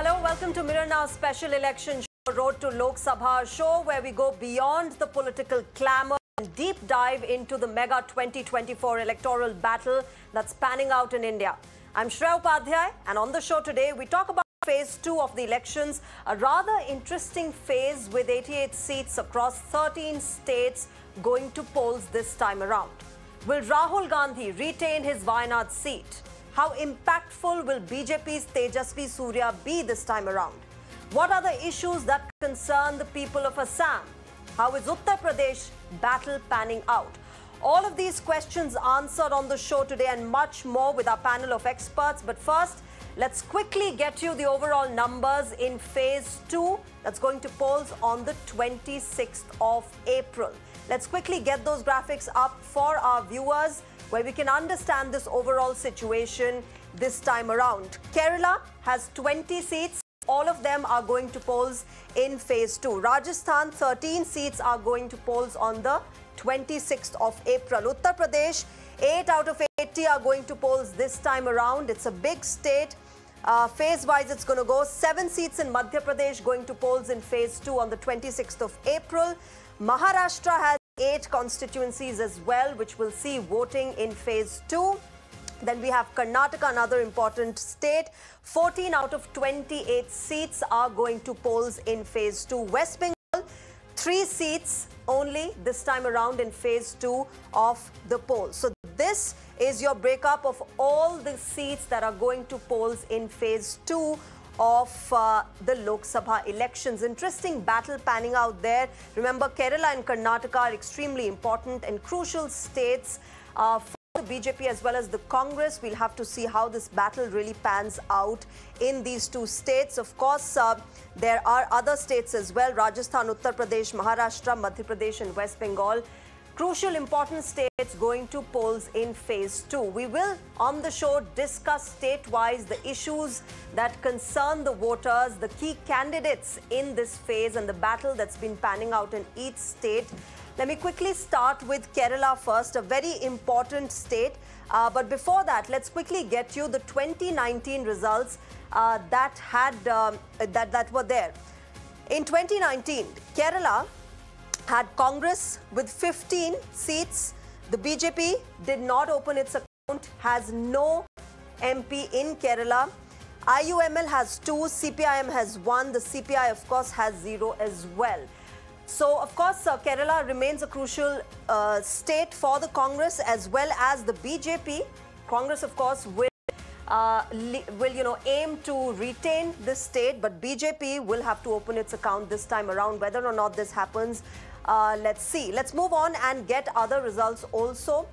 Hello, welcome to Mirror Now special election show, Road to Lok Sabha, show where we go beyond the political clamour and deep dive into the mega 2024 electoral battle that's panning out in India. I'm Shreya Upadhyaya, and on the show today we talk about phase 2 of the elections, a rather interesting phase with 88 seats across 13 states going to polls this time around. Will Rahul Gandhi retain his Wayanad seat? How impactful will BJP's Tejasvi Surya be this time around? What are the issues that concern the people of Assam? How is Uttar Pradesh battle panning out? All of these questions answered on the show today and much more with our panel of experts. But first, let's quickly get you the overall numbers in phase 2 that's going to polls on the 26th of April. Let's quickly get those graphics up for our viewers, where we can understand this overall situation this time around. Kerala has 20 seats. All of them are going to polls in phase 2. Rajasthan, 13 seats are going to polls on the 26th of April. Uttar Pradesh, 8 out of 80 are going to polls this time around. It's a big state. Phase-wise, it's going to go 7 seats in Madhya Pradesh going to polls in phase 2 on the 26th of April. Maharashtra has 8 constituencies as well, which will see voting in phase 2. Then we have Karnataka, another important state. 14 out of 28 seats are going to polls in phase 2. West Bengal, 3 seats only this time around in phase 2 of the polls. So this is your breakup of all the seats that are going to polls in phase 2 of the Lok Sabha elections. Interesting battle panning out there. Remember, Kerala and Karnataka are extremely important and crucial states for the BJP as well as the Congress. We'll have to see how this battle really pans out in these two states. Of course, there are other states as well: Rajasthan, Uttar Pradesh, Maharashtra, Madhya Pradesh and West Bengal. Crucial, important states going to polls in phase 2. We will, on the show, discuss state-wise the issues that concern the voters, the key candidates in this phase and the battle that's been panning out in each state. Let me quickly start with Kerala first, a very important state. But before that, let's quickly get you the 2019 results that were there. In 2019, Kerala had Congress with 15 seats. The BJP did not open its account, has no MP in Kerala. IUML has 2, CPIM has 1. The CPI, of course, has 0 as well. So, of course, Kerala remains a crucial state for the Congress as well as the BJP. Congress, of course, will aim to retain this state, but BJP will have to open its account this time around. Whether or not this happens, let's see. Let's move on and get other results also.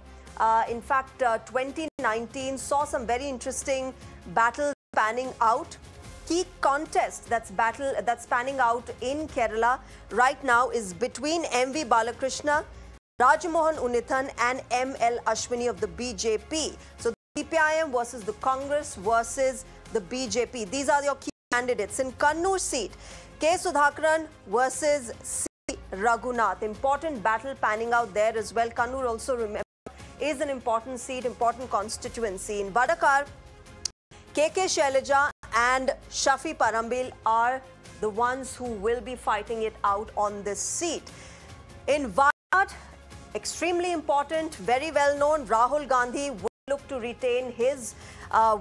In fact, 2019 saw some very interesting battles panning out. Key contest that's panning out in Kerala right now is between M.V. Balakrishna, Rajamohan Unithan and M.L. Ashwini of the BJP. So the CPIM versus the Congress versus the BJP. These are your key candidates. In Kannur seat, K. Sudhakaran versus C. Raghunath. Important battle panning out there as well. Kannur, also remember, is an important seat, important constituency. In Vadakar, K.K. Shailaja and Shafi Parambil are the ones who will be fighting it out on this seat. In Wayanad, extremely important, very well known, Rahul Gandhi will look to retain his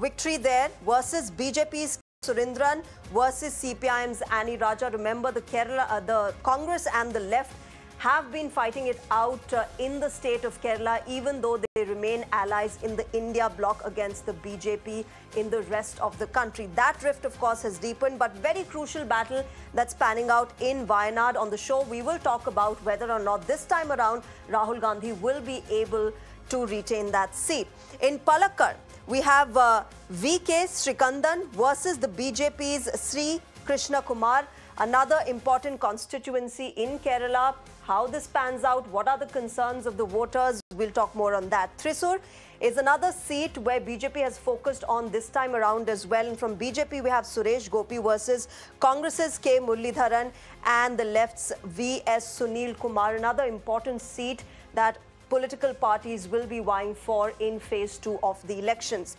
victory there versus BJP's Surindran versus CPIM's Annie Raja. Remember, the Congress and the left have been fighting it out in the state of Kerala, even though they remain allies in the India bloc against the BJP in the rest of the country. That rift, of course, has deepened, but very crucial battle that's panning out in Wayanad. On the show, we will talk about whether or not this time around Rahul Gandhi will be able to retain that seat. In Palakkad, we have V.K. Srikandan versus the BJP's Sri Krishna Kumar. Another important constituency in Kerala. How this pans out, what are the concerns of the voters, we'll talk more on that. Thrissur is another seat where BJP has focused on this time around as well. And from BJP, we have Suresh Gopi versus Congress's K. Muralidharan and the left's V.S. Sunil Kumar. Another important seat that political parties will be vying for in phase 2 of the elections.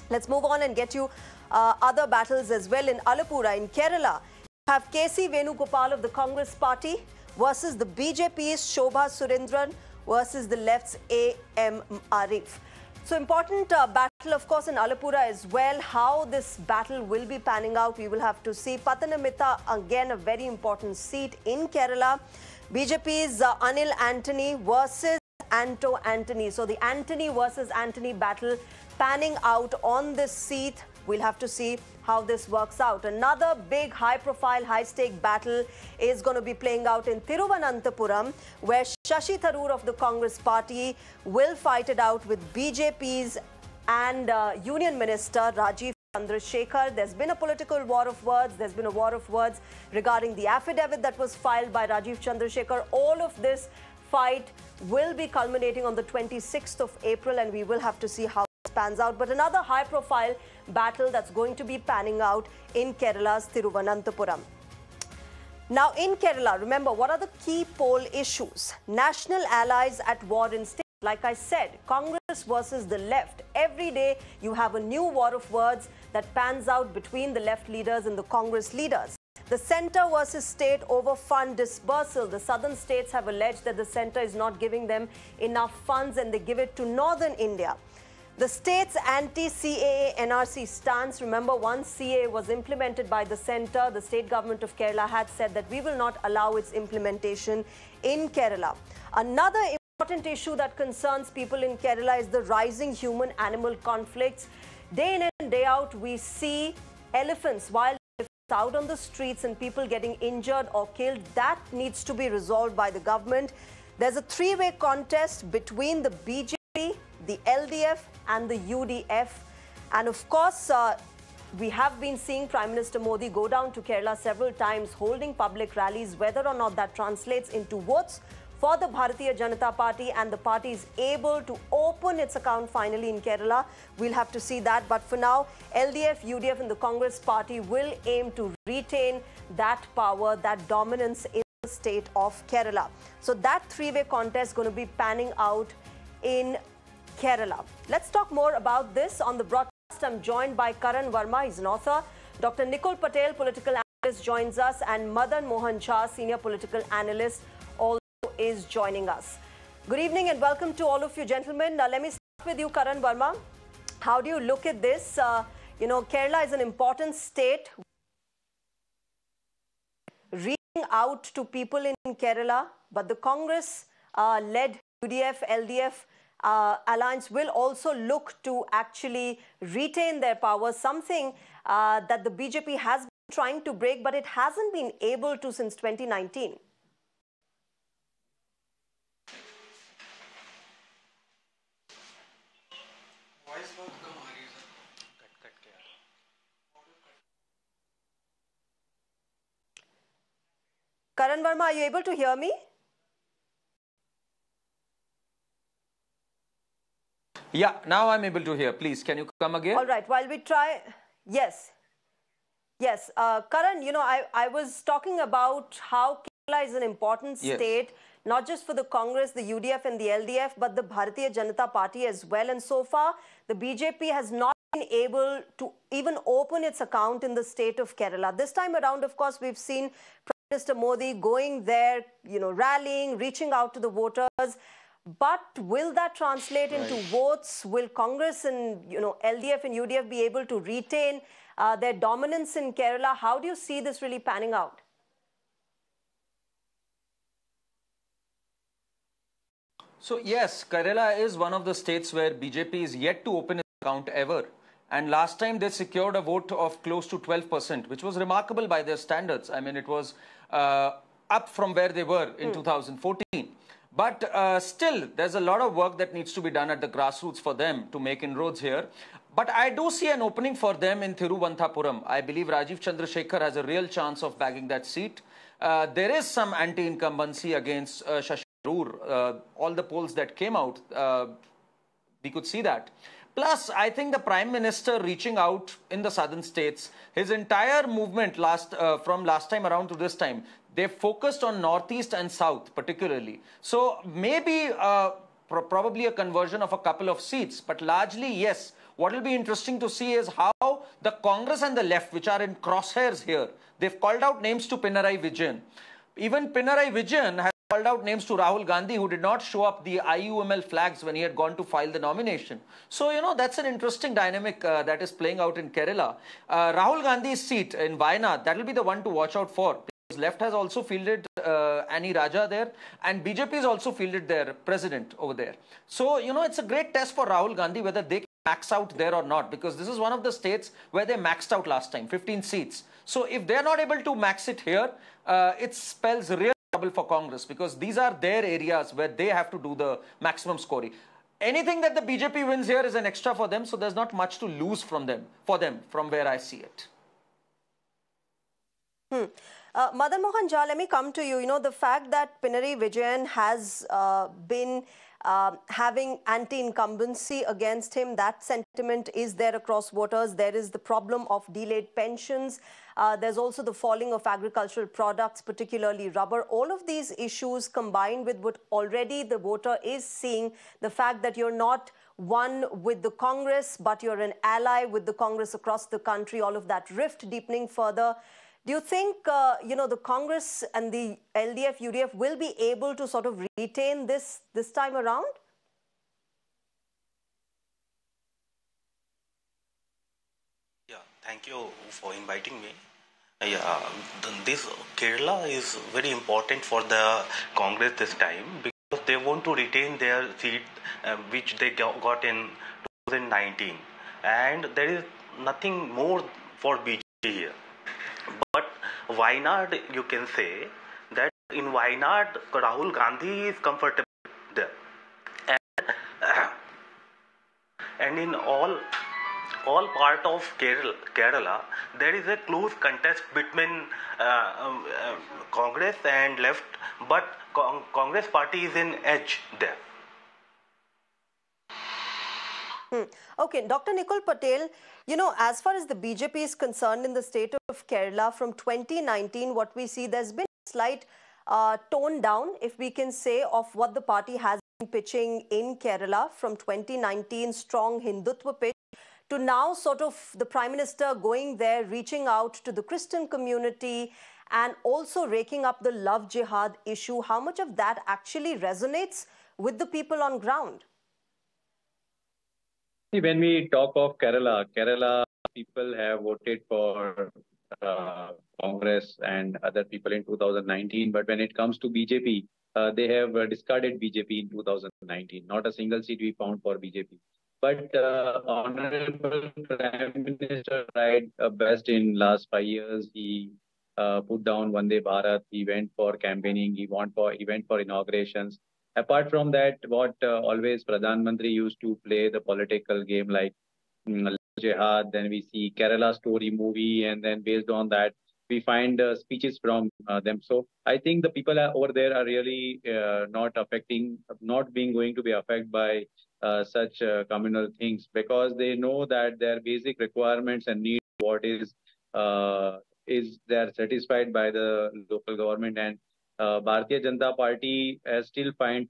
Let's move on and get you other battles as well. In Alappuzha, in Kerala, you have KC Venugopal of the Congress party versus the BJP's Shobha Surendran versus the left's A.M. Arif. So important battle, of course, in Alappuzha as well. How this battle will be panning out, we will have to see. Pathanamthitta, again, a very important seat in Kerala. BJP's Anil Antony versus Anto Antony. So the Antony versus Antony battle panning out on this seat. We'll have to see how this works out. Another big high-profile, high-stake battle is going to be playing out in Thiruvananthapuram, where Shashi Tharoor of the Congress party will fight it out with BJP's and Union Minister Rajiv Chandrasekhar. There's been a political war of words. There's been a war of words regarding the affidavit that was filed by Rajiv Chandrasekhar. All of this fight will be culminating on the 26th of April, and we will have to see how it pans out. But another high-profile battle that's going to be panning out in Kerala's Thiruvananthapuram. Now, in Kerala, remember, what are the key poll issues? National allies at war in state. Like I said, Congress versus the left. Every day, you have a new war of words that pans out between the left leaders and the Congress leaders. The centre versus state over fund disbursal. The southern states have alleged that the centre is not giving them enough funds and they give it to northern India. The state's anti-CAA NRC stance. Remember, once CAA was implemented by the centre, the state government of Kerala had said that we will not allow its implementation in Kerala. Another important issue that concerns people in Kerala is the rising human-animal conflicts. Day in and day out, we see elephants, wild elephants out on the streets and people getting injured or killed. That needs to be resolved by the government. There's a three-way contest between the BJP, the LDF and the UDF. And of course, we have been seeing Prime Minister Modi go down to Kerala several times, holding public rallies. Whether or not that translates into votes for the Bharatiya Janata Party and the party is able to open its account finally in Kerala, we'll have to see that. But for now, LDF, UDF and the Congress party will aim to retain that power, that dominance in the state of Kerala. So that three-way contest is going to be panning out in Kerala. Let's talk more about this on the broadcast. I'm joined by Karan Verma, he's an author. Dr. Nikul Patel, political analyst, joins us, and Madan Mohan Jha, senior political analyst, also is joining us. Good evening and welcome to all of you, gentlemen. Let me start with you, Karan Verma. How do you look at this? You know, Kerala is an important state. Reaching out to people in Kerala, but the Congress-led UDF, LDF alliance will also look to actually retain their power, something that the BJP has been trying to break, but it hasn't been able to since 2019. Karan Verma, are you able to hear me? Yeah, now I'm able to hear. Please, can you come again? All right, while we try... Yes. Yes. Karan, you know, I was talking about how Kerala is an important state, not just for the Congress, the UDF and the LDF, but the Bharatiya Janata Party as well. And so far, the BJP has not been able to even open its account in the state of Kerala. This time around, of course, we've seen Prime Minister Modi going there, you know, rallying, reaching out to the voters. But will that translate into votes? Will Congress and, you know, LDF and UDF be able to retain their dominance in Kerala? How do you see this really panning out? So yes, Kerala is one of the states where BJP is yet to open its account ever. And last time they secured a vote of close to 12%, which was remarkable by their standards. I mean, it was up from where they were in 2014. But still, there's a lot of work that needs to be done at the grassroots for them to make inroads here. But I do see an opening for them in Thiruvananthapuram. I believe Rajiv Chandrasekhar has a real chance of bagging that seat. There is some anti-incumbency against Shashi Tharoor. All the polls that came out, we could see that. Plus, I think the Prime Minister reaching out in the southern states, his entire movement from last time around to this time, they focused on Northeast and South particularly. So maybe probably a conversion of a couple of seats, but largely, yes, What will be interesting to see is how the Congress and the left, which are in crosshairs here, they've called out names to Pinarayi Vijayan. Even Pinarayi Vijayan has called out names to Rahul Gandhi, who did not show up the IUML flags when he had gone to file the nomination. So, that's an interesting dynamic that is playing out in Kerala. Rahul Gandhi's seat in Wayanad, that will be the one to watch out for. Because left has also fielded Annie Raja there, and BJP has also fielded their president over there. So, it's a great test for Rahul Gandhi whether they can max out there or not, because this is one of the states where they maxed out last time, 15 seats. So, if they're not able to max it here, it spells real trouble for Congress, because these are their areas where they have to do the maximum scoring. Anything that the BJP wins here is an extra for them, so there's not much to lose from them, from where I see it. Madan Mohan Jha, let me come to you. The fact that Pinarayi Vijayan has been having anti-incumbency against him, that sentiment is there across voters. There is the problem of delayed pensions. There's also the falling of agricultural products, particularly rubber. All of these issues combined with what already the voter is seeing, the fact that you're not one with the Congress, but you're an ally with the Congress across the country, all of that rift deepening further. Do you think, the Congress and the LDF, UDF will be able to sort of retain this time around? Yeah, thank you for inviting me. Yeah, this Kerala is very important for the Congress this time, because they want to retain their seat which they got in 2019. And there is nothing more for BJP here. But Wayanad, you can say that in Wayanad, Rahul Gandhi is comfortable there. And in all part of Kerala, there is a close contest between Congress and left, but Congress party is in edge there. Okay, Dr. Nikul Patel, as far as the BJP is concerned in the state of Kerala, from 2019, what we see, there's been a slight tone down, if we can say, of what the party has been pitching in Kerala from 2019, strong Hindutva pitch, to now sort of the Prime Minister going there, reaching out to the Christian community and also raking up the love jihad issue. How much of that actually resonates with the people on ground? See, when we talk of Kerala people have voted for Congress and other people in 2019. But when it comes to BJP, they have discarded BJP in 2019. Not a single seat we found for BJP. But Honorable Prime Minister tried best in last 5 years. He put down Vande Bharat. He went for campaigning. He went for inaugurations. Apart from that, what always Pradhan Mantri used to play the political game like Jihad, then we see Kerala story movie, and then based on that, we find speeches from them. So I think the people over there are really not going to be affected by such communal things, because they know that their basic requirements and needs, what is they are satisfied by the local government. And Bharatiya Janata Party has still find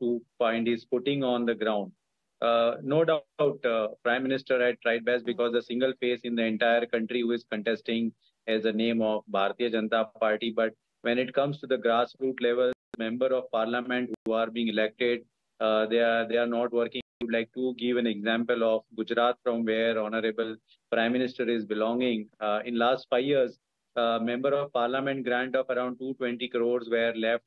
his footing on the ground. No doubt, Prime Minister had tried best, because the single face in the entire country who is contesting as the name of Bharatiya Janata Party. But when it comes to the grassroots level, member of parliament who are being elected, they are not working. I would like to give an example of Gujarat, from where Honorable Prime Minister is belonging. In last 5 years, member of parliament grant of around 220 crores were left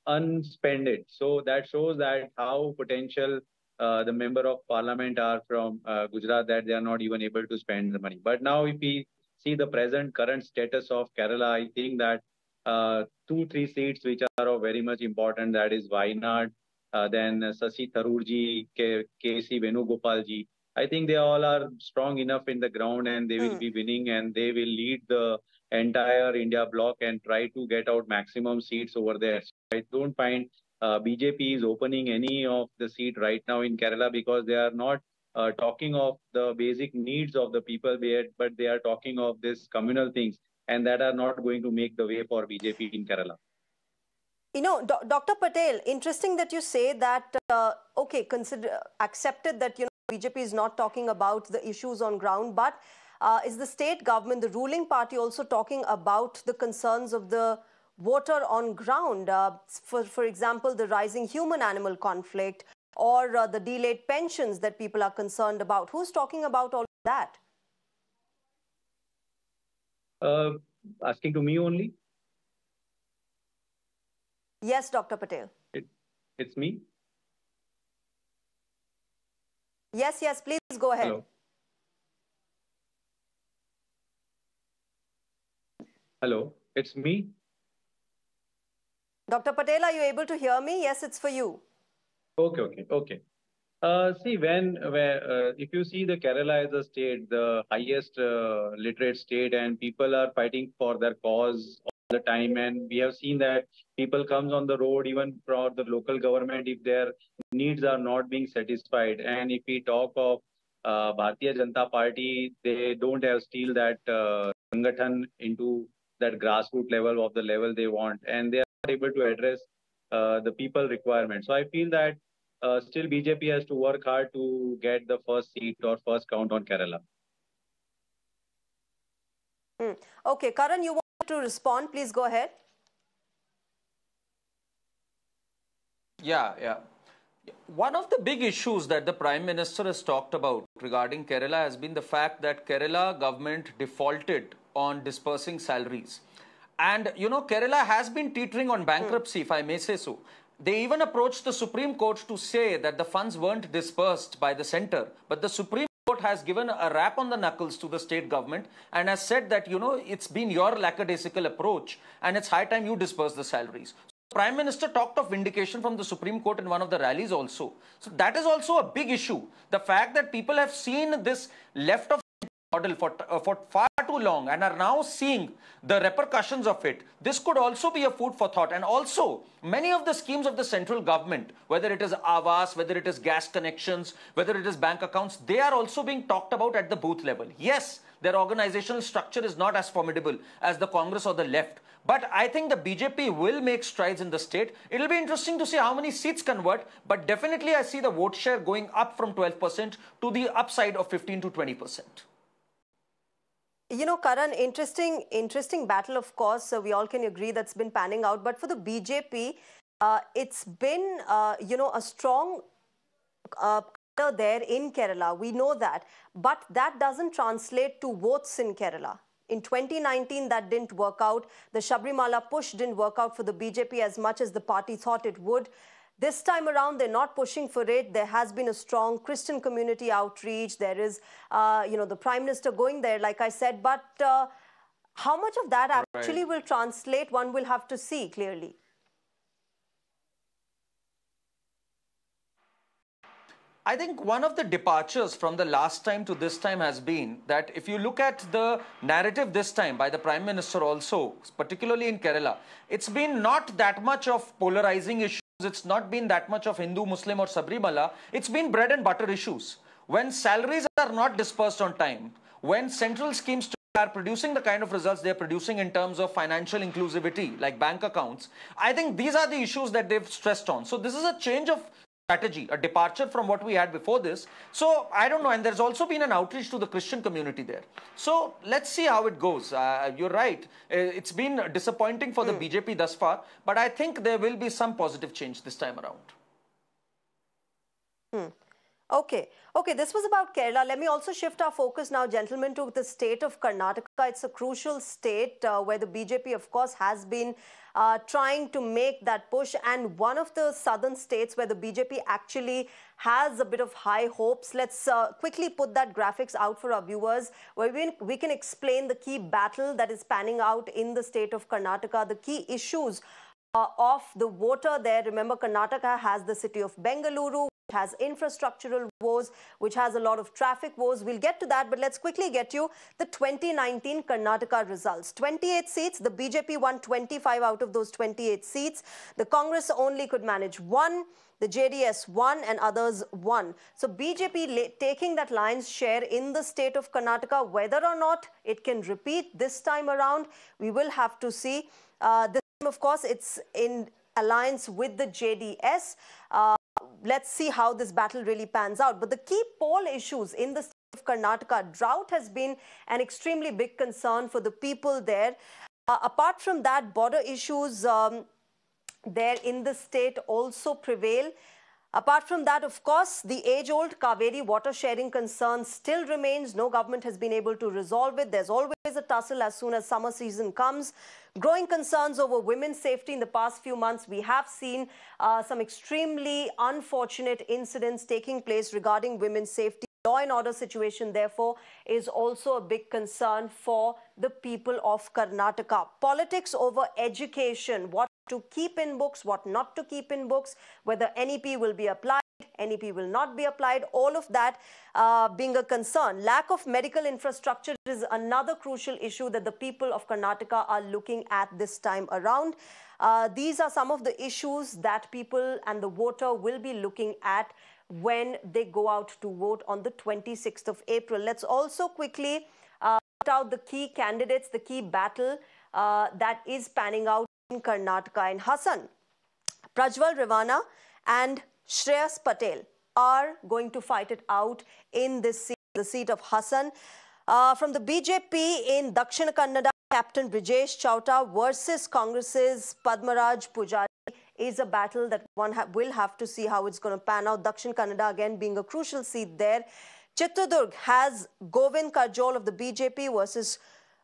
unspended. So that shows that how potential the member of parliament are from Gujarat, that they are not even able to spend the money. But now if we see the current status of Kerala, I think that 2-3 seats which are of very much important, that is Wayanad, then Sasi Tharoorji, K.C. Venugopalji. I think they all are strong enough in the ground, and they will be winning, and they will lead the entire India bloc and try to get out maximum seats over there. So I don't find BJP is opening any of the seat right now in Kerala, because they are not talking of the basic needs of the people there, but they are talking of this communal things, and that are not going to make the way for BJP in Kerala. Dr. Patel, interesting that you say that, accepted that, BJP is not talking about the issues on ground, but is the state government, the ruling party, also talking about the concerns of the voter on ground? For example, the rising human-animal conflict or the delayed pensions that people are concerned about. Who's talking about all of that? Asking to me only? Yes, Dr. Patel. It's me? Yes, please go ahead. Hello. Hello, it's me. Dr. Patel, are you able to hear me? Yes, it's for you. Okay. See, if you see the Kerala as a state, the highest literate state, and people are fighting for their cause all the time, and we have seen that people comes on the road even for the local government if their needs are not being satisfied. And if we talk of Bharatiya Janata Party, they don't have still that sangathan into that grassroots level of the level they want, and they are not able to address the people requirements. So I feel that still BJP has to work hard to get the first seat or first count on Kerala. Okay, Karan, you want to respond? Please go ahead. Yeah. One of the big issues that the Prime Minister has talked about regarding Kerala has been the fact that Kerala government defaulted on dispersing salaries. And, Kerala has been teetering on bankruptcy, if I may say so. They even approached the Supreme Court to say that the funds weren't dispersed by the centre. But the Supreme Court has given a rap on the knuckles to the state government and has said that, it's been your lackadaisical approach and it's high time you disperse the salaries. Prime Minister talked of vindication from the Supreme Court in one of the rallies also. So that is also a big issue. The fact that people have seen this left of model for far too long and are now seeing the repercussions of it. This could also be a food for thought. And also, many of the schemes of the central government, whether it is Awas, whether it is gas connections, whether it is bank accounts, they are also being talked about at the booth level. Yes, their organizational structure is not as formidable as the Congress or the left. But I think the BJP will make strides in the state. It'll be interesting to see how many seats convert. But definitely I see the vote share going up from 12% to the upside of 15 to 20%. Karan, interesting battle, of course. We all can agree that's been panning out. But for the BJP, it's been, a strong there in Kerala. We know that. But that doesn't translate to votes in Kerala. In 2019, that didn't work out. The Sabrimala push didn't work out for the BJP as much as the party thought it would. This time around, they're not pushing for it. There has been a strong Christian community outreach. There is, the Prime Minister going there, like I said. But how much of that actually will translate, one will have to see clearly. I think one of the departures from the last time to this time has been that if you look at the narrative this time by the Prime Minister also, particularly in Kerala, it's been not that much of polarizing issues. It's not been that much of Hindu, Muslim or Sabrimala. It's been bread and butter issues. When salaries are not dispersed on time, when central schemes are producing the kind of results they're producing in terms of financial inclusivity, like bank accounts, I think these are the issues that they've stressed on. So this is a change of strategy, a departure from what we had before this. So I don't know, and there's also been an outreach to the Christian community there. So let's see how it goes. You're right, it's been disappointing for the BJP thus far, but I think there will be some positive change this time around. Okay, this was about Kerala. Let me also shift our focus now, gentlemen, to the state of Karnataka. It's a crucial state where the BJP, of course, has been trying to make that push, and one of the southern states where the BJP actually has a bit of high hopes. Let's quickly put that graphics out for our viewers, where we can explain the key battle that is panning out in the state of Karnataka, the key issues of the voter there. Remember, Karnataka has the city of Bengaluru, which has infrastructural woes, which has a lot of traffic woes. We'll get to that, but let's quickly get you the 2019 Karnataka results. 28 seats, the BJP won 25 out of those 28 seats. The Congress only could manage 1. The JDS won and others won. So BJP taking that lion's share in the state of Karnataka. Whether or not it can repeat this time around, we will have to see. This time, of course, it's in alliance with the JDS. let's see how this battle really pans out. But the key poll issues in the state of Karnataka, drought has been an extremely big concern for the people there. Apart from that, border issues there in the state also prevail. Apart from that, of course, the age-old Kaveri water sharing concern still remains. No government has been able to resolve it. There's always a tussle as soon as summer season comes. Growing concerns over women's safety in the past few months. We have seen some extremely unfortunate incidents taking place regarding women's safety. Law and order situation, therefore, is also a big concern for the people of Karnataka. Politics over education, what to keep in books, what not to keep in books, whether NEP will be applied, NEP will not be applied, all of that being a concern. Lack of medical infrastructure is another crucial issue that the people of Karnataka are looking at this time around. These are some of the issues that people and the voter will be looking at when they go out to vote on the 26th of April. Let's also quickly put out the key candidates, the key battle that is panning out in Karnataka. And Hassan, Prajwal Revana and Shreya Patel are going to fight it out in this seat, the seat of Hassan. From the BJP in Dakshina Kannada, Captain Brijesh Chauta versus Congress's Padmaraj Pujari is a battle that one will have to see how it's going to pan out. Dakshin Kannada again being a crucial seat there. Chitradurg has Govind Karjol of the BJP versus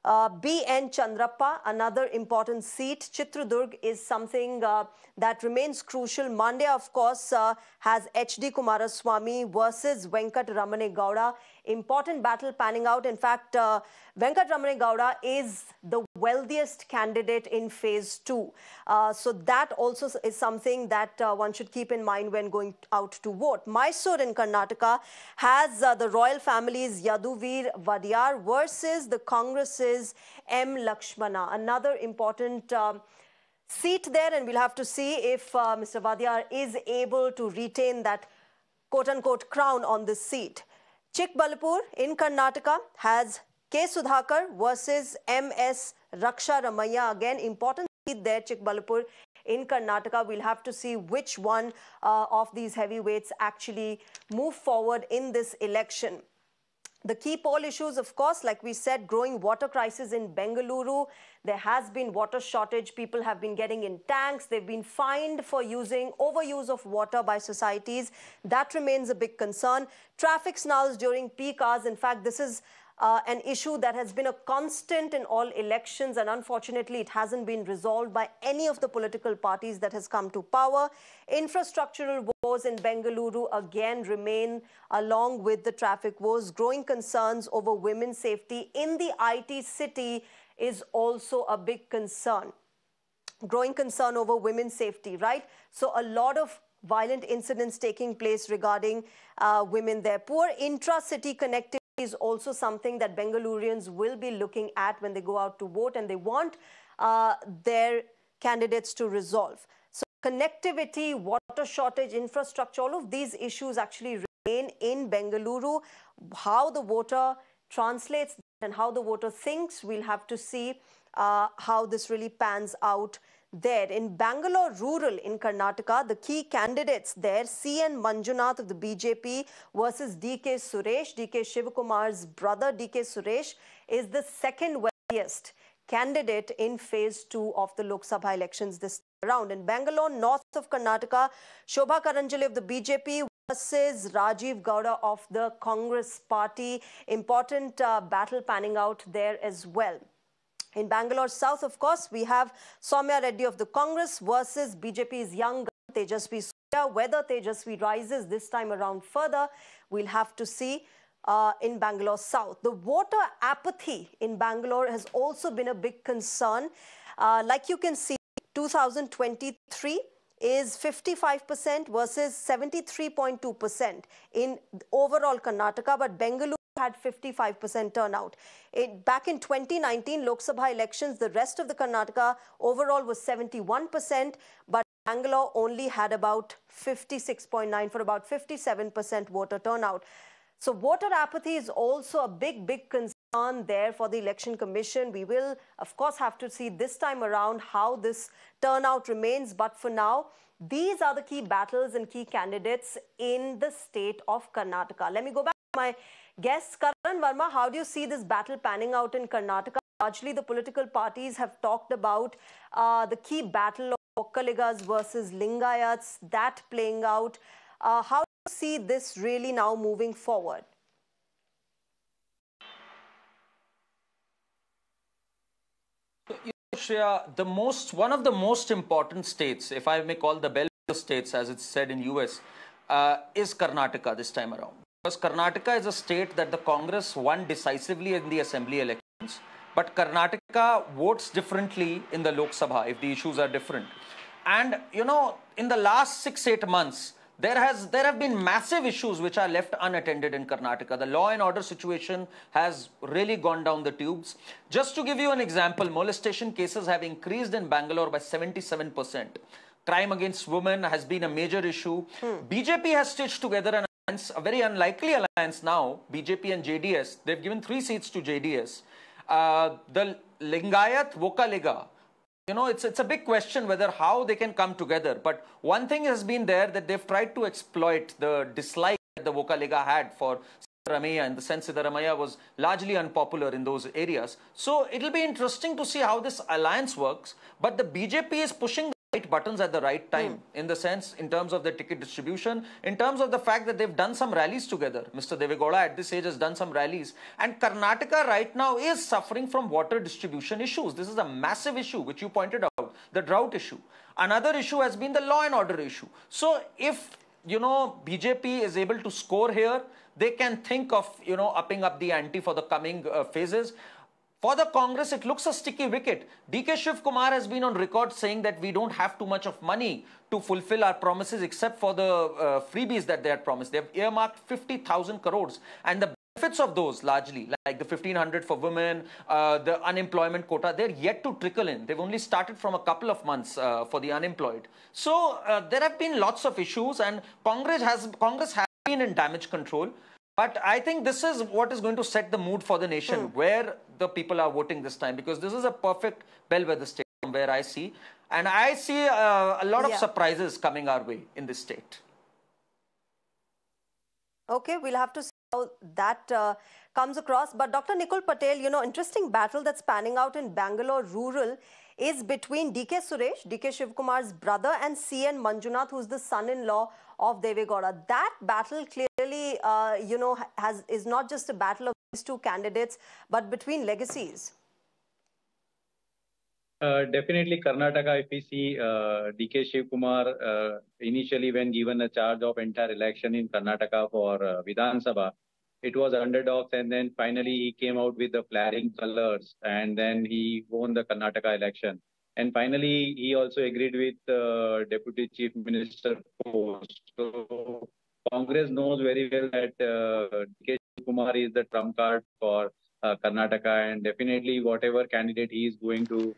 B.N. Chandrappa, another important seat. Chitradurg is something that remains crucial. Mandya, of course, has H.D. Kumaraswamy versus Venkat Ramane Gowda. Important battle panning out. In fact, Venkat Ramane Gowda is the wealthiest candidate in phase 2. So that also is something that one should keep in mind when going out to vote. Mysore in Karnataka has the royal families Yaduveer Vadiyar versus the Congress's M. Lakshmana. Another important seat there, and we'll have to see if Mr. Vadiyar is able to retain that quote-unquote crown on this seat. Chikbalpur in Karnataka has K. Sudhakar versus M.S. Raksha Ramaiya. Again, important seat there, Chikbalpur in Karnataka. We'll have to see which one of these heavyweights actually move forward in this election. The key poll issues, of course, like we said, growing water crisis in Bengaluru. There has been water shortage. People have been getting in tanks. They've been fined for overuse of water by societies. That remains a big concern. Traffic snarls during peak hours. In fact, this is an issue that has been a constant in all elections, and unfortunately it hasn't been resolved by any of the political parties that has come to power. Infrastructural woes in Bengaluru again remain along with the traffic woes. Growing concerns over women's safety in the IT city is also a big concern. Growing concern over women's safety, right? So a lot of violent incidents taking place regarding women there. Poor intra-city connectivity is also something that Bengalurians will be looking at when they go out to vote, and they want their candidates to resolve. So connectivity, water shortage, infrastructure, all of these issues actually remain in Bengaluru. How the voter translates and how the voter thinks, we'll have to see how this really pans out there. In Bangalore rural in Karnataka, the key candidates there, C.N. Manjunath of the BJP versus D.K. Suresh. D.K. Shivakumar's brother, D.K. Suresh, is the second wealthiest candidate in phase 2 of the Lok Sabha elections this round. In Bangalore, north of Karnataka, Shobha Karanjali of the BJP versus Rajiv Gowda of the Congress party. Important battle panning out there as well. In Bangalore South, of course, we have Soumya Reddy of the Congress versus BJP's young Tejasvi Surya. Whether Tejasvi rises this time around further, we'll have to see in Bangalore South. The voter apathy in Bangalore has also been a big concern. Like you can see, 2023 is 55% versus 73.2% in overall Karnataka, but Bengaluru had 55% turnout. Back in 2019 Lok Sabha elections, the rest of the Karnataka overall was 71%, but Bangalore only had about 56.9 for about 57% voter turnout. So voter apathy is also a big concern concern there for the Election Commission. We will, of course, have to see this time around how this turnout remains. But for now, these are the key battles and key candidates in the state of Karnataka. Let me go back to my guest, Karan Verma. How do you see this battle panning out in Karnataka? Largely, the political parties have talked about the key battle of Okkaligas versus Lingayats, that playing out. How do you see this really now moving forward? Shreya, one of the most important states, if I may call the bellwether states, as it's said in US, is Karnataka this time around. Because Karnataka is a state that the Congress won decisively in the assembly elections, but Karnataka votes differently in the Lok Sabha if the issues are different. And, you know, in the last 6-8 months, there have been massive issues which are left unattended in Karnataka. The law and order situation has really gone down the tubes. Just to give you an example, molestation cases have increased in Bangalore by 77%. Crime against women has been a major issue. BJP has stitched together an alliance, a very unlikely alliance now, BJP and JDS. They've given 3 seats to JDS. The Lingayat Vokaliga, you know, it's a big question whether how they can come together. But one thing has been there that they've tried to exploit the dislike that the Vokaliga had for Siddaramaiah, in the sense Siddaramaiah was largely unpopular in those areas. So it'll be interesting to see how this alliance works. But the BJP is pushing the right buttons at the right time, in the sense, in terms of the ticket distribution, in terms of the fact that they've done some rallies together. Mr. Devegoda at this age has done some rallies. And Karnataka right now is suffering from water distribution issues. This is a massive issue, which you pointed out, the drought issue. Another issue has been the law and order issue. So if, you know, BJP is able to score here, they can think of, you know, upping up the ante for the coming phases. For the Congress, it looks a sticky wicket. DK Shiv Kumar has been on record saying that we don't have too much of money to fulfill our promises except for the freebies that they had promised. They have earmarked 50,000 crores. And the benefits of those largely, like the 1,500 for women, the unemployment quota, they're yet to trickle in. They've only started from a couple of months for the unemployed. So there have been lots of issues, and Congress has been in damage control. But I think this is what is going to set the mood for the nation, where the people are voting this time, because this is a perfect bellwether state from where I see. And I see a lot of surprises coming our way in this state. Okay, we'll have to see how that comes across. But Dr. Nikul Patel, you know, interesting battle that's panning out in Bangalore rural is between DK Suresh, DK Shivkumar's brother, and CN Manjunath, who's the son-in-law of Devegoda. That battle clearly, you know, is not just a battle of these two candidates, but between legacies. Definitely Karnataka, if we see DK Shiv Kumar, initially when given a charge of entire election in Karnataka for Vidhan Sabha, it was underdogs, and then finally he came out with the flaring colors, and then he won the Karnataka election. And finally, he also agreed with Deputy Chief Minister post. So Congress knows very well that DK Shiv Kumar is the trump card for Karnataka, and definitely whatever candidate he is going to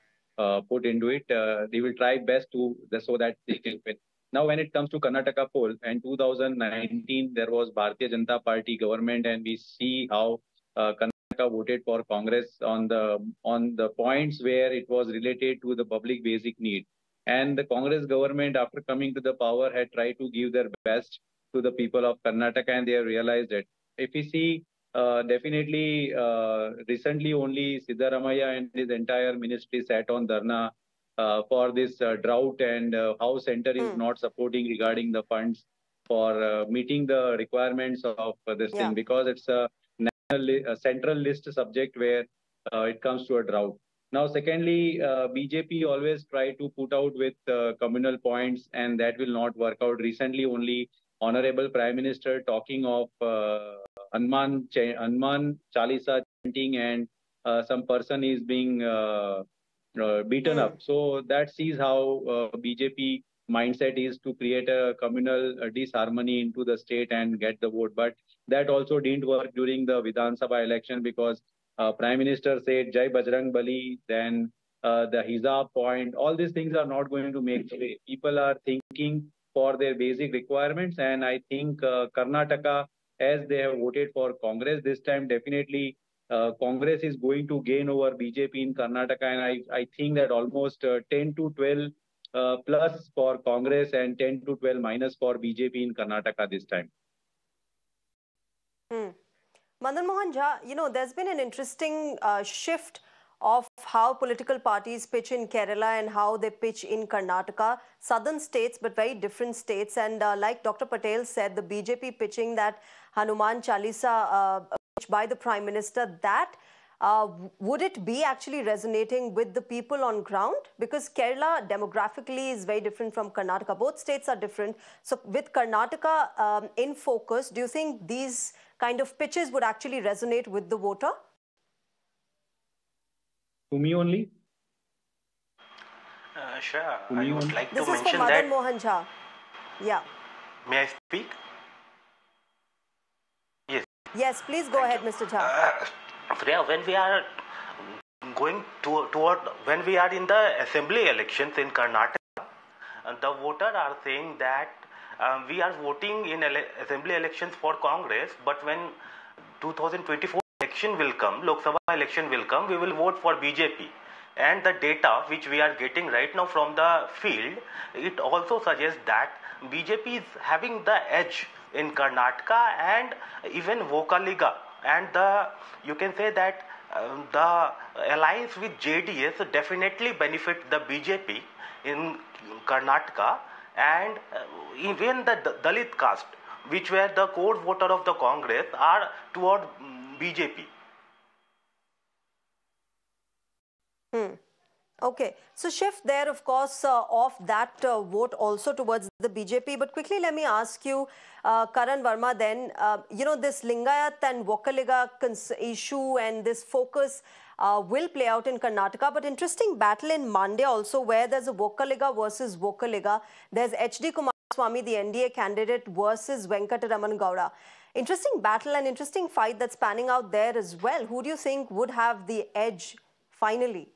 put into it, they will try best to so that they can win. Now, when it comes to Karnataka poll, in 2019, there was Bharatiya Janata Party government, and we see how Karnataka voted for Congress on the points where it was related to the public basic need. And the Congress government, after coming to the power, had tried to give their best to the people of Karnataka, and they have realized it. If we see, definitely, recently only Siddaramaiah and his entire ministry sat on Dharna for this drought, and how center is not supporting regarding the funds for meeting the requirements of this thing, because it's a central list subject where it comes to a drought. Now, secondly, BJP always try to put out with communal points, and that will not work out. Recently, only Honorable Prime Minister talking of Hanuman Chalisa chanting, and some person is being beaten up. So that sees how BJP mindset is to create a communal disharmony into the state and get the vote. But that also didn't work during the Vidhan Sabha election, because Prime Minister said Jai Bajrang Bali, then the hijab point, all these things are not going to make the way. People are thinking for their basic requirements, and I think Karnataka, as they have voted for Congress this time, definitely Congress is going to gain over BJP in Karnataka, and I think that almost 10 to 12 plus for Congress and 10 to 12 minus for BJP in Karnataka this time. Madan Mohan Jha, there's been an interesting shift of how political parties pitch in Kerala and how they pitch in Karnataka. Southern states, but very different states. And like Dr. Patel said, the BJP pitching that Hanuman Chalisa by the Prime Minister, that would it be actually resonating with the people on ground? Because Kerala demographically is very different from Karnataka. Both states are different. So with Karnataka in focus, do you think these kind of pitches would actually resonate with the voter? To me only? Sure. I would like this to is mention for Madan that. Mohan Jha. Yeah. May I speak? Yes. Yes, please go ahead, Mr. Jha. Shreya, when we are going toward when we are in the assembly elections in Karnataka, the voters are saying that we are voting in assembly elections for Congress, but when 2024 election will come, Lok Sabha election will come, we will vote for BJP. And the data which we are getting right now from the field, it also suggests that BJP is having the edge in Karnataka and even Vokaliga. And you can say that the alliance with JDS definitely benefit the BJP in Karnataka, and even the Dalit caste, which were the core voter of the Congress, are toward BJP. Okay, so shift there, of course, of that vote also towards the BJP. But quickly, let me ask you, Karan Verma, then, this Lingayat and Vokaliga issue and this focus will play out in Karnataka. But interesting battle in Mandya also, where there's a Vokaliga versus Vokaliga. There's H.D. Kumaraswamy, the NDA candidate, versus Venkataraman Gowda. Interesting battle and interesting fight that's panning out there as well. Who do you think would have the edge finally?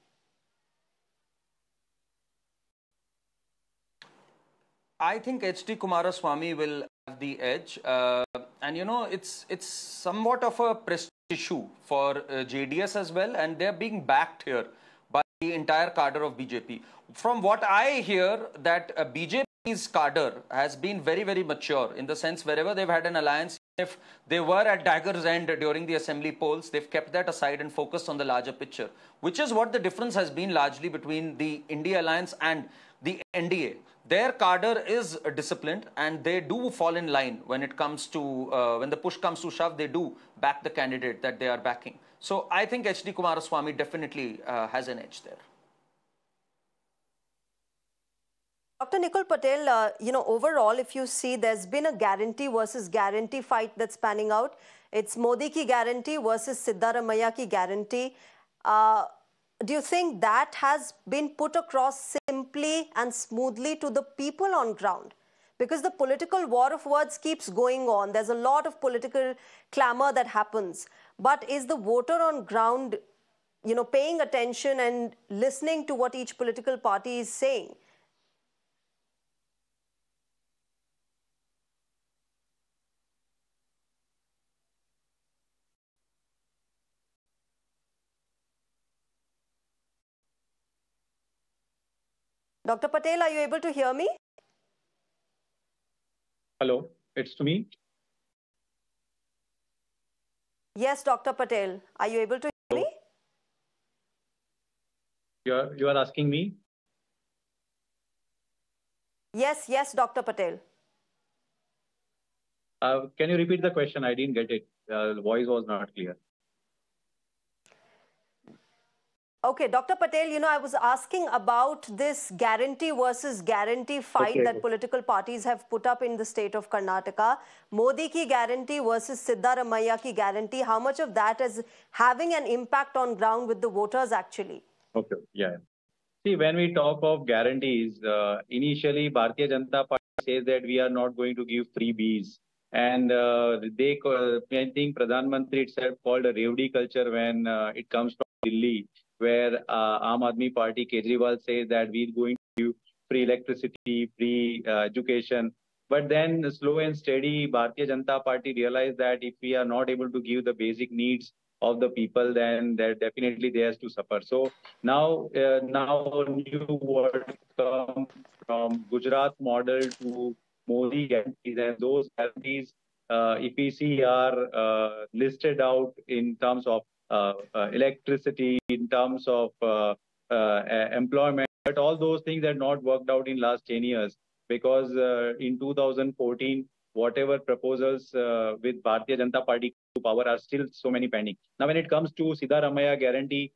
I think H.D. Kumaraswamy will have the edge. And it's somewhat of a prestige issue for JDS as well. And they're being backed here by the entire cadre of BJP. From what I hear, that BJP's cadre has been very, very mature in the sense wherever they've had an alliance, if they were at dagger's end during the assembly polls, they've kept that aside and focused on the larger picture, which is what the difference has been largely between the India Alliance and the NDA. Their cadre is disciplined and they do fall in line when it comes to, when the push comes to shove, they do back the candidate that they are backing. So I think H.D. Kumaraswamy definitely has an edge there. Dr. Nikul Patel, overall, if you see, there's been a guarantee versus guarantee fight that's panning out. It's Modi ki guarantee versus Siddaramaiah ki guarantee. Do you think that has been put across simply and smoothly to the people on ground? Because the political war of words keeps going on. There's a lot of political clamor that happens. But is the voter on ground, paying attention and listening to what each political party is saying? Dr. Patel, are you able to hear me? Hello, it's to me. Yes, Dr. Patel. Are you able to hear me? You are asking me? Yes, Dr. Patel. Can you repeat the question? I didn't get it. The voice was not clear. Okay, Dr. Patel, I was asking about this guarantee versus guarantee fight that political parties have put up in the state of Karnataka. Modi ki guarantee versus Siddaramaiah ki guarantee. How much of that is having an impact on ground with the voters actually? Okay, yeah. See, when we talk of guarantees, initially Bharatiya Janata Party says that we are not going to give freebies. And I think Pradhan Mantri itself called a Revdi culture when it comes from Delhi, where Aam Aadmi Party, Kejriwal says that we're going to give free electricity, free education. But then slow and steady, Bharatiya Janata Party realized that if we are not able to give the basic needs of the people, then that definitely they has to suffer. So now a new word come from Gujarat model to Modi guarantees, and those guarantees, if we see, are listed out in terms of electricity, in terms of employment, but all those things have not worked out in last 10 years, because in 2014, whatever proposals with Bharatiya Janata Party to power are still so many pending. Now, when it comes to Siddharamaya guarantee,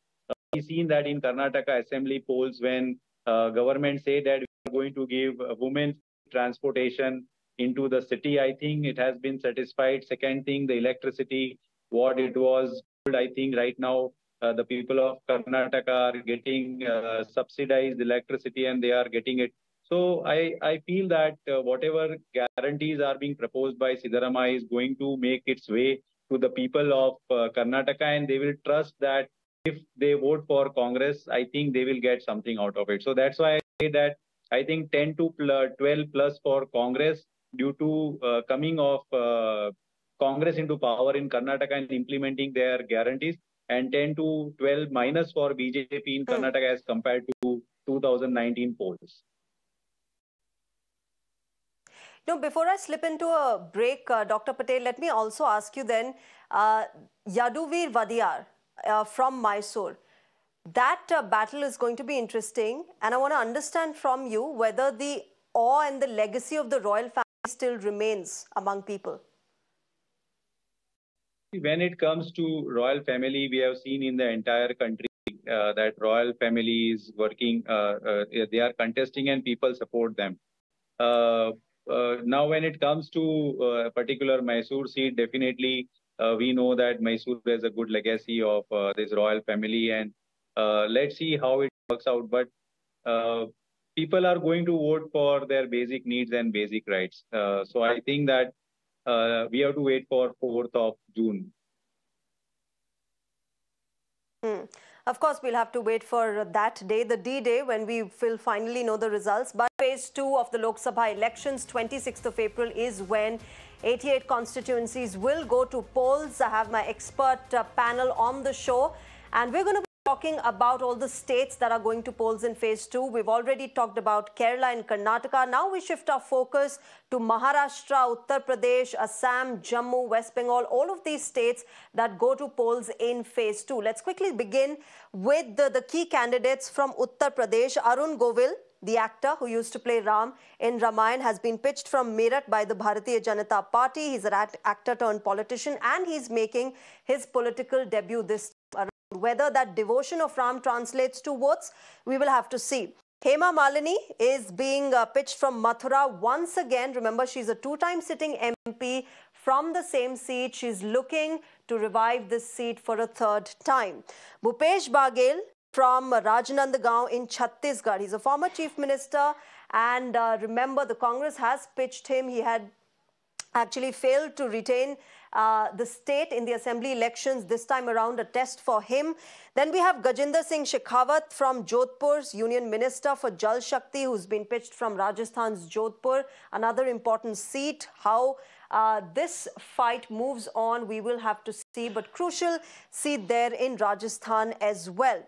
we've seen that in Karnataka assembly polls, when government say that we are going to give women transportation into the city, I think it has been satisfied. Second thing, the electricity, what it was, I think right now the people of Karnataka are getting subsidized electricity, and they are getting it. So I feel that whatever guarantees are being proposed by Siddharamaya is going to make its way to the people of Karnataka, and they will trust that if they vote for Congress, I think they will get something out of it. So that's why I say that I think 10 to 12 plus for Congress, due to coming of Congress into power in Karnataka and implementing their guarantees, and 10 to 12 minus for BJP in Karnataka as compared to 2019 polls. Before I slip into a break, Dr. Patel, let me also ask you then, Yaduvir Vadiyar from Mysore, that battle is going to be interesting, and I want to understand from you whether the awe and the legacy of the royal family still remains among people. When it comes to royal family, we have seen in the entire country that royal family is working, they are contesting and people support them. Now, when it comes to a particular Mysore seat, definitely we know that Mysore has a good legacy of this royal family, and let's see how it works out. But people are going to vote for their basic needs and basic rights. So I think that we have to wait for 4th of June. Of course, we'll have to wait for that day, the D-Day, when we will finally know the results. But phase 2 of the Lok Sabha elections, 26th of April, is when 88 constituencies will go to polls. I have my expert panel on the show, and we're going to be talking about all the states that are going to polls in phase 2. We've already talked about Kerala and Karnataka. Now we shift our focus to Maharashtra, Uttar Pradesh, Assam, Jammu, West Bengal, all of these states that go to polls in phase 2. Let's quickly begin with the key candidates from Uttar Pradesh. Arun Govil, the actor who used to play Ram in Ramayan, has been pitched from Meerut by the Bharatiya Janata Party. He's an actor turned politician, and he's making his political debut this time. Whether that devotion of Ram translates to votes, we will have to see. Hema Malini is being pitched from Mathura once again. Remember, she's a two-time sitting MP from the same seat. She's looking to revive this seat for a third time. Bhupesh Baghel from Rajnandgaon in Chhattisgarh. He's a former chief minister, and remember, the Congress has pitched him. He had actually failed to retain the state in the assembly elections. This time around, a test for him. Then we have Gajinder Singh Shekhawat from Jodhpur's Union Minister for Jal Shakti, who's been pitched from Rajasthan's Jodhpur, another important seat. How this fight moves on, we will have to see, but crucial seat there in Rajasthan as well.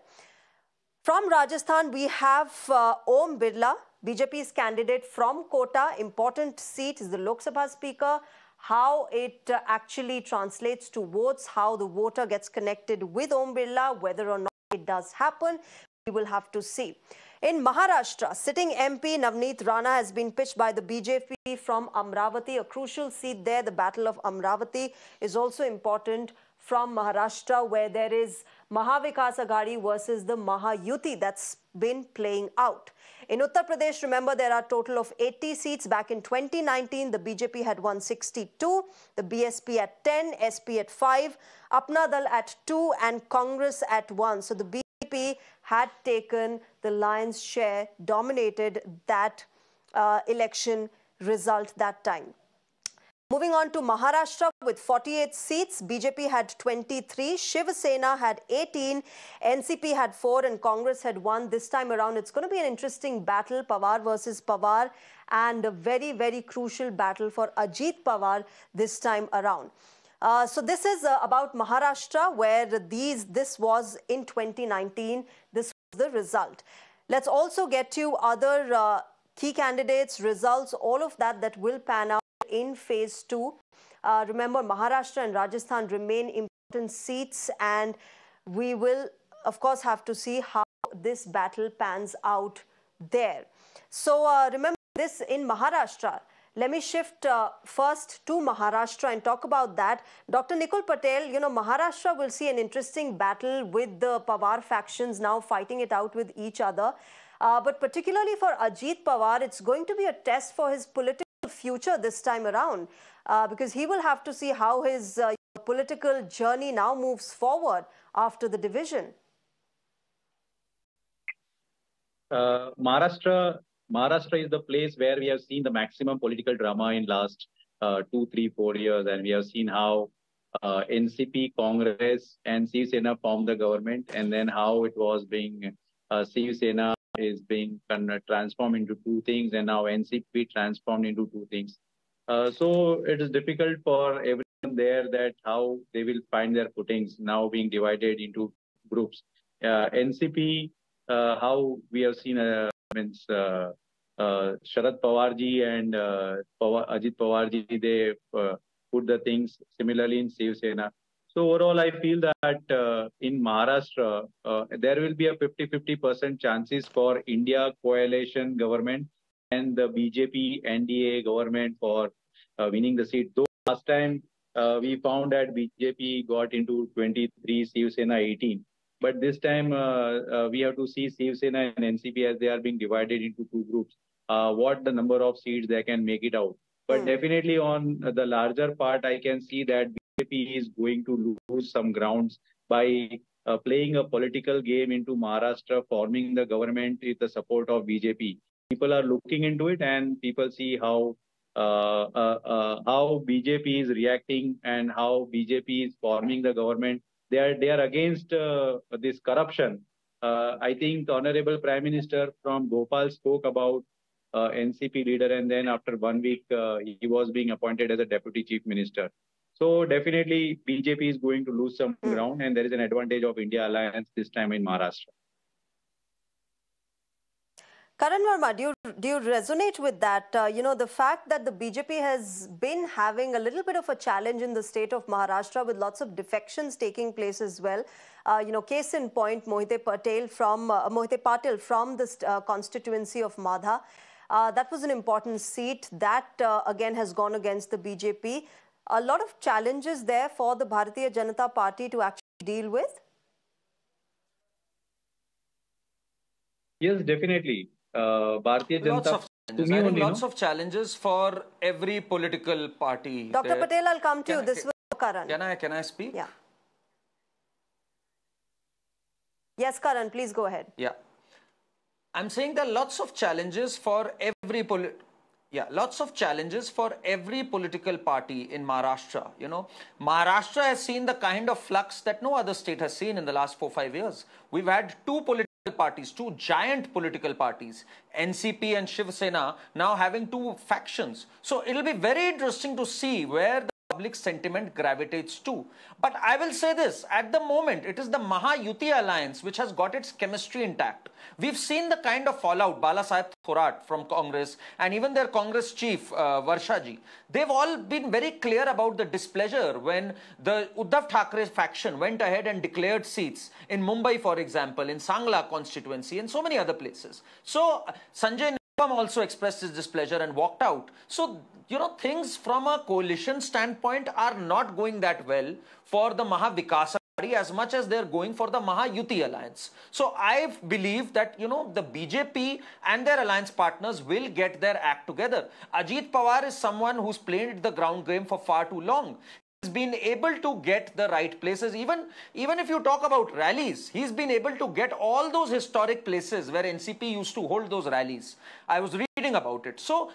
From Rajasthan, we have Om Birla, BJP's candidate from Kota. Important seat is the Lok Sabha Speaker. How it actually translates to votes, how the voter gets connected with Om Birla, whether or not it does happen, we will have to see. In Maharashtra, sitting MP Navneet Rana has been pitched by the BJP from Amravati, a crucial seat there. The Battle of Amravati is also important from Maharashtra, where there is Mahavikas Aghadi versus the Mahayuti that's been playing out. In Uttar Pradesh, remember, there are a total of 80 seats. Back in 2019, the BJP had 162, the BSP at 10, SP at 5, Apna Dal at 2, and Congress at 1. So the BJP had taken the lion's share, dominated that election result that time. Moving on to Maharashtra with 48 seats, BJP had 23, Shiv Sena had 18, NCP had 4, and Congress had 1. This time around, it's going to be an interesting battle, Pawar versus Pawar, and a very, very crucial battle for Ajit Pawar this time around. So this is about Maharashtra, where this was in 2019. This was the result. Let's also get to other key candidates, results, all of that will pan out in phase 2. Remember, Maharashtra and Rajasthan remain important seats, and we will, of course, have to see how this battle pans out there. So remember this in Maharashtra. Let me shift first to Maharashtra and talk about that. Dr. Nikul Patel, Maharashtra will see an interesting battle with the Pawar factions now fighting it out with each other. But particularly for Ajit Pawar, it's going to be a test for his political future this time around, because he will have to see how his political journey now moves forward after the division. Maharashtra is the place where we have seen the maximum political drama in last 2, 3, 4 years, and we have seen how NCP, Congress, and Shiv Sena formed the government, and then how it was being Shiv Sena is being transformed into two things, and now NCP transformed into two things. So it is difficult for everyone there that how they will find their footings now being divided into groups. NCP, how we have seen Sharad Pawarji and Ajit Pawarji, they put the things similarly in Shiv Sena. So overall, I feel that in Maharashtra, there will be a 50-50% chances for India coalition government and the BJP NDA government for winning the seat. Though last time we found that BJP got into 23, Shiv Sena 18. But this time we have to see Shiv Sena and NCP as they are being divided into two groups, what the number of seats they can make it out. But definitely on the larger part, I can see that BJP is going to lose some grounds by playing a political game into Maharashtra, forming the government with the support of BJP. People are looking into it, and people see how BJP is reacting and how BJP is forming the government. They are against this corruption. I think the Honorable Prime Minister from Bhopal spoke about NCP leader, and then after 1 week, he was being appointed as a Deputy Chief Minister. So definitely BJP is going to lose some ground, and there is an advantage of India Alliance this time in Maharashtra. Karan Verma, do you resonate with that? The fact that the BJP has been having a little bit of a challenge in the state of Maharashtra with lots of defections taking place as well. Case in point, Mohite Patil from the constituency of Madha. That was an important seat that again has gone against the BJP. A lot of challenges there for the Bharatiya Janata Party to actually deal with. Yes, definitely. Bharatiya Janata. Lots of challenges for every political party. Dr. Patel, I'll come to you. This was Karan. Can I speak? Yeah. Yes, Karan, please go ahead. Yeah. I'm saying there are lots of challenges for every political party in Maharashtra. Maharashtra has seen the kind of flux that no other state has seen in the last 4-5 years. We've had two giant political parties, NCP and Shiv Sena, now having two factions. So it'll be very interesting to see where the public sentiment gravitates to. But I will say this, at the moment, it is the Maha-Yuti alliance which has got its chemistry intact. We've seen the kind of fallout, Bala Saheb Thorat from Congress and even their Congress chief, Varshaji. They've all been very clear about the displeasure when the Uddhav Thackeray faction went ahead and declared seats in Mumbai, for example, in Sangla constituency and so many other places. So Sanjay also expressed his displeasure and walked out. So, things from a coalition standpoint are not going that well for the Maha-Vikasa Party as much as they're going for the Maha-Yuti alliance. So, I believe that, the BJP and their alliance partners will get their act together. Ajit Pawar is someone who's played the ground game for far too long. He's been able to get the right places. Even if you talk about rallies, he's been able to get all those historic places where NCP used to hold those rallies. I was reading about it. So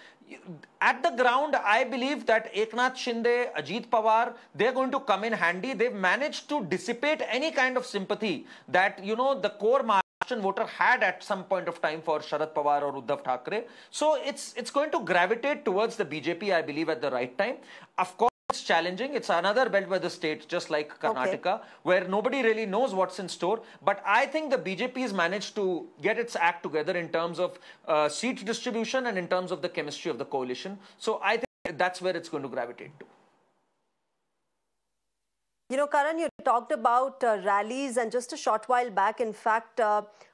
at the ground, I believe that Eknath Shinde, Ajit Pawar, they're going to come in handy. They've managed to dissipate any kind of sympathy that, the core Maharashtrian voter had at some point of time for Sharad Pawar or Uddhav Thackeray. So it's going to gravitate towards the BJP, I believe, at the right time. Of course, it's challenging. It's another bellwether state, just like Karnataka, where nobody really knows what's in store. But I think the BJP has managed to get its act together in terms of seat distribution and in terms of the chemistry of the coalition. So I think that's where it's going to gravitate to. You know, Karan, you talked about rallies, and just a short while back, in fact,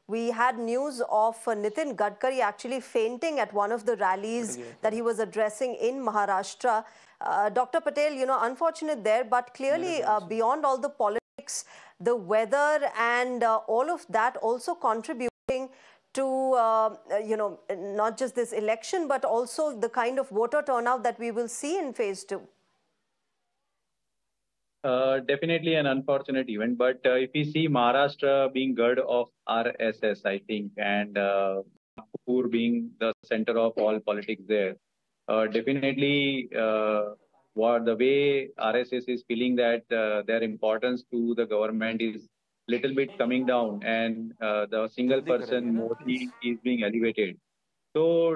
we had news of Nitin Gadkari actually fainting at one of the rallies that he was addressing in Maharashtra. Dr. Patel, you know, unfortunate there, but clearly beyond all the politics, the weather and all of that also contributing to, you know, not just this election, but also the kind of voter turnout that we will see in phase 2. Definitely an unfortunate event, but if we see Maharashtra being god of RSS, I think, and Nagpur being the center of all politics there, definitely what the way RSS is feeling that their importance to the government is little bit coming down, and the single person Modi is being elevated. So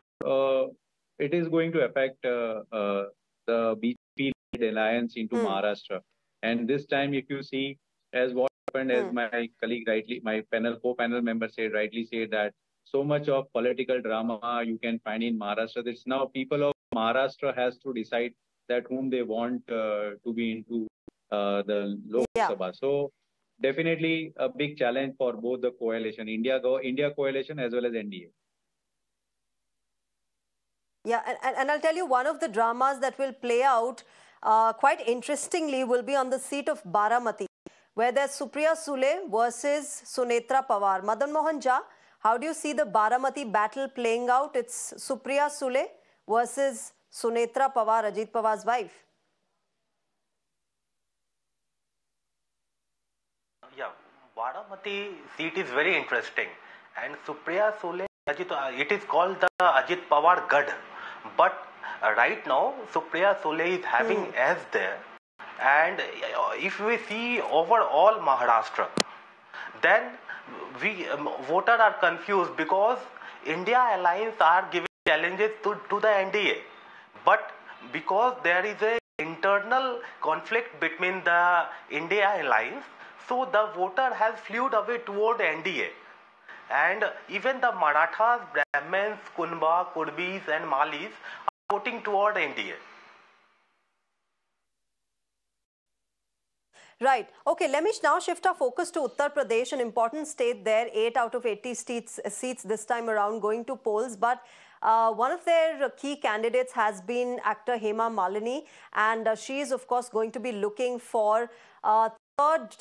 it is going to affect the BJP alliance into Maharashtra. And this time, if you see, as what happened, as my colleague rightly, my co-panel member rightly said that so much of political drama you can find in Maharashtra. It's now people of Maharashtra has to decide that whom they want to be into the Lok Sabha. So definitely a big challenge for both the coalition, India coalition as well as NDA. Yeah, and I'll tell you, one of the dramas that will play out quite interestingly will be on the seat of Baramati, where there's Supriya Sule versus Sunetra Pawar. Madan Mohan Jha, how do you see the Baramati battle playing out? It's Supriya Sule versus Sunetra Pawar, Ajit Pawar's wife. Yeah, Baramati seat is very interesting, and Supriya Sule, it is called the Ajit Pawar Gad, but right now Supriya Sule is having as there, and if we see overall Maharashtra, then we voters are confused because India Alliance are giving challenges to the NDA, but because there is a internal conflict between the India Alliance, so the voter has flewed away toward NDA. And even the Marathas, Brahmins, Kunba, Kurbis and Malis are voting toward NDA. Right. Okay, let me now shift our focus to Uttar Pradesh, an important state there. 8 out of 80 seats this time around going to polls. But one of their key candidates has been actor Hema Malini. And she is, of course, going to be looking for third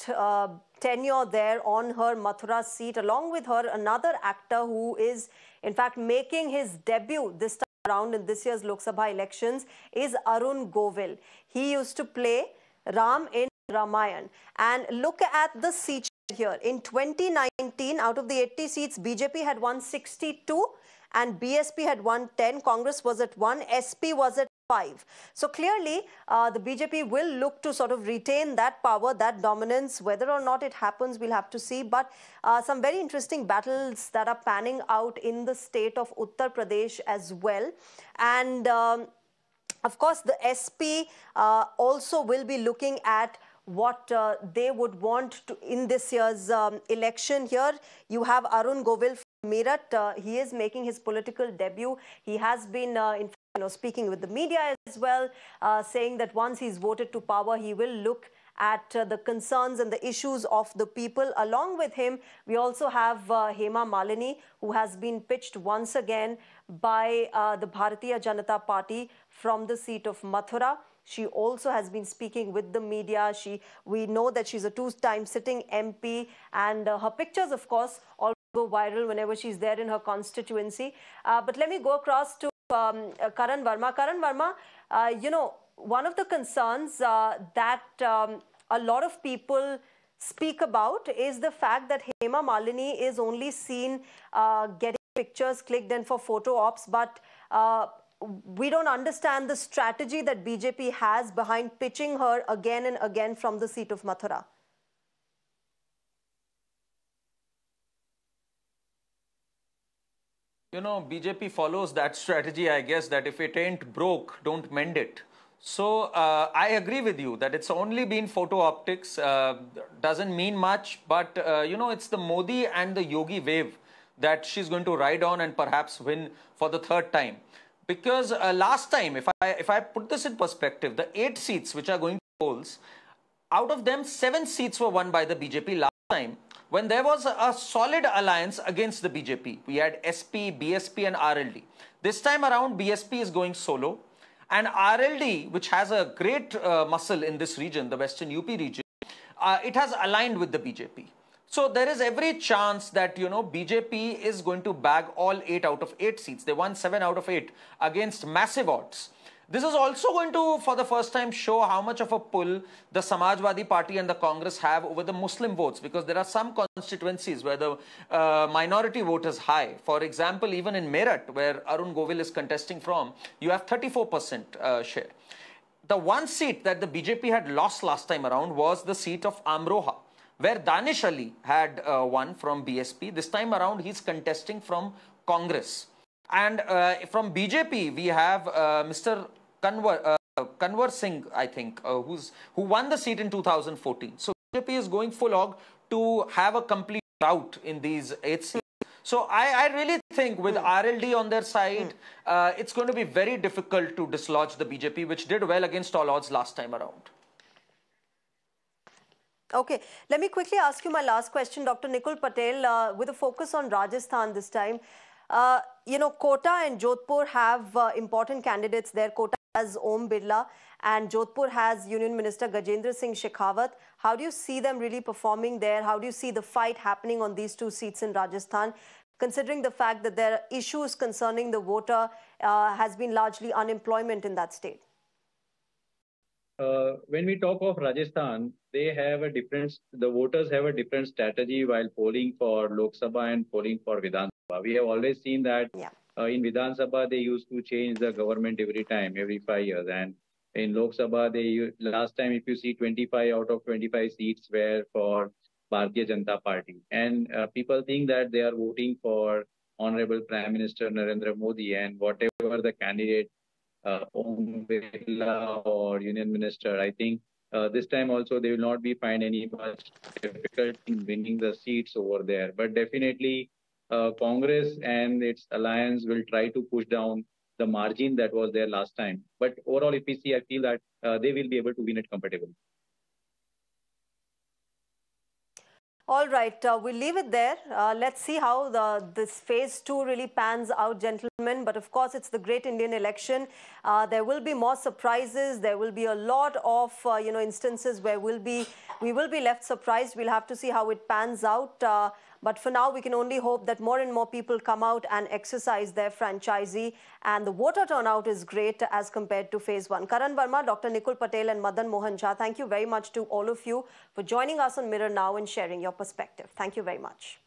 tenure there on her Mathura seat. Along with her, another actor who is, in fact, making his debut this time around in this year's Lok Sabha elections is Arun Govil. He used to play Ram in Ramayan. And look at the seat here. In 2019, out of the 80 seats, BJP had won 62 and BSP had won 10. Congress was at 1. SP was at 5. So clearly, the BJP will look to sort of retain that power, that dominance. Whether or not it happens, we'll have to see. But some very interesting battles that are panning out in the state of Uttar Pradesh as well. And of course, the SP also will be looking at what they would want to in this year's election. Here you have Arun Govil from Meerut. He is making his political debut. He has been speaking with the media as well, saying that once he's voted to power, he will look at the concerns and the issues of the people. Along with him, we also have Hema Malini, who has been pitched once again by the Bharatiya Janata Party from the seat of Mathura. She also has been speaking with the media. We know that she's a two-time sitting MP, and her pictures, of course, all go viral whenever she's there in her constituency. But let me go across to Karan Verma. Karan Verma, you know, one of the concerns that a lot of people speak about is the fact that Hema Malini is only seen getting pictures clicked in for photo ops, but we don't understand the strategy that BJP has behind pitching her again and again from the seat of Mathura. You know, BJP follows that strategy, I guess, that if it ain't broke, don't mend it. So I agree with you that it's only been photo optics, doesn't mean much, but it's the Modi and the Yogi wave that she's going to ride on and perhaps win for the third time. Because last time, if I put this in perspective, the 8 seats which are going to polls, out of them 7 seats were won by the BJP last time when there was a solid alliance against the BJP. We had SP, BSP and RLD. This time around, BSP is going solo. And RLD, which has a great muscle in this region, the Western UP region, it has aligned with the BJP. So there is every chance that, BJP is going to bag all 8 out of 8 seats. They won 7 out of 8 against massive odds. This is also going to, for the first time, show how much of a pull the Samajwadi Party and the Congress have over the Muslim votes, because there are some constituencies where the minority vote is high. For example, even in Meerut, where Arun Govil is contesting from, you have 34% share. The one seat that the BJP had lost last time around was the seat of Amroha, where Danish Ali had won from BSP. This time around, he's contesting from Congress. And from BJP, we have Mr. Kanwar Singh, I think, who won the seat in 2014. So BJP is going full hog to have a complete rout in these 8 seats. So I really think with RLD on their side, it's going to be very difficult to dislodge the BJP, which did well against all odds last time around. Okay, let me quickly ask you my last question, Dr. Nikul Patel, with a focus on Rajasthan this time. Kota and Jodhpur have important candidates there. Kota has Om Birla and Jodhpur has Union Minister Gajendra Singh Shekhawat. How do you see them really performing there? How do you see the fight happening on these 2 seats in Rajasthan, considering the fact that there are issues concerning the voter has been largely unemployment in that state? When we talk of Rajasthan, they have the voters have a different strategy while polling for Lok Sabha and polling for Vidhan Sabha. We have always seen that in Vidhan Sabha, they used to change the government every 5 years. And in Lok Sabha, last time, if you see 25 out of 25 seats were for Bharatiya Janata Party. And people think that they are voting for Honorable Prime Minister Narendra Modi, and whatever the candidate Om Birla or Union Minister, I think this time also they will not be find any much difficult in winning the seats over there. But definitely Congress and its alliance will try to push down the margin that was there last time. But overall, if we see, I feel that they will be able to win it comfortably. All right, we'll leave it there. Let's see how this phase 2 really pans out, gentlemen. But of course, it's the great Indian election. There will be more surprises. There will be a lot of instances where we will be left surprised. We'll have to see how it pans out. But for now, we can only hope that more and more people come out and exercise their franchisee. And the voter turnout is great as compared to phase 1. Karan Verma, Dr. Nikul Patel and Madan Mohan Jha, thank you very much to all of you for joining us on Mirror Now and sharing your perspective. Thank you very much.